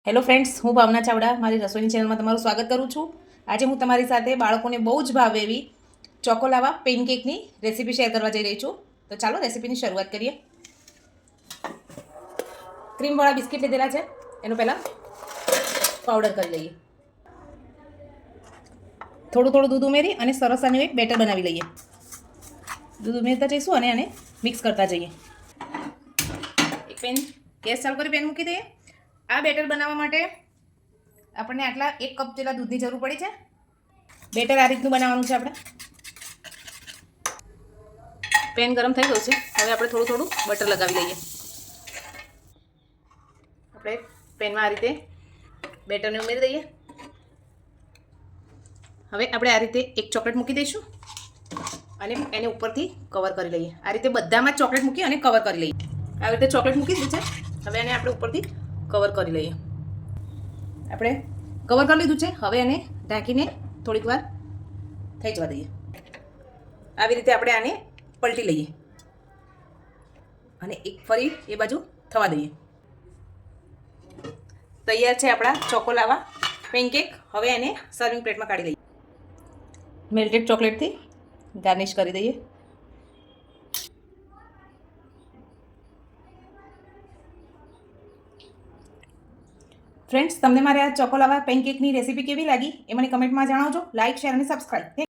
Hello friends, હું ભાવના ચાવડા મારી રસોઈની ચેનલમાં તમારું સ્વાગત કરું છું. આજે હું તમારી સાથે બાળકોને બહુ જ ભાવે એવી ચોકોલાવા પેનકેકની રેસીપી શેર કરવા જઈ રહી છું. તો ચાલો રેસીપીની શરૂઆત કરીએ. ક્રીમવાળા બિસ્કિટ લીધેલા છે, એનું પહેલાં પાવડર કરી લઈએ. થોડું થોડું દૂધ ઉમેરી અને સરસ આનું એક બેટર બનાવી લઈએ. દૂધ ઉમેરતા જઈશું અને આને મિક્સ કરતા જઈએ. એક પેન ગેસ ચાલુ કરી પેન મૂકી દઈએ. આ બેટર બનાવવા માટે આપણને આટલા 1 કપ જેટલા દૂધની જરૂર પડી છે. બેટર આ રીતનું બનાવવાનું છે. આપણે પેન ગરમ થઈ ગયું છે. હવે આપણે થોડું થોડું બટર લગાવી લઈએ. આપણે પેનમાં આ રીતે બેટરને ઉમેરી દઈએ. હવે આપણે આ રીતે એક ચોકલેટ મૂકી દઈશું અને એને ઉપરથી કવર કરી લઈએ. આ રીતે બધામાં ચોકલેટ મૂકી અને કવર કરી લઈએ. આવી રીતે ચોકલેટ મૂકી દીધી છે. હવે એને આપણે ઉપરથી કવર કરી લઈએ. આપણે કવર કરી લીધું છે. હવે એને ઢાંકીને થોડીક વાર થઈ જવા દઈએ. આવી રીતે આપણે આને પલટી લઈએ અને એક ફરી એ બાજુ થવા દઈએ. તૈયાર છે આપણા ચોકોલાવા પેનકેક. હવે એને સર્વિંગ પ્લેટમાં કાઢી લઈએ. મેલ્ટેડ ચોકલેટથી ગાર્નિશ કરી દઈએ. ફ્રેન્ડ્સ, તમને મારે આ ચોકોલાવા પેનકેકની રેસીપી કેવી લાગી એ મને કમેન્ટમાં જણાવજો. લાઇક, શેર અને સબસ્ક્રાઈબ.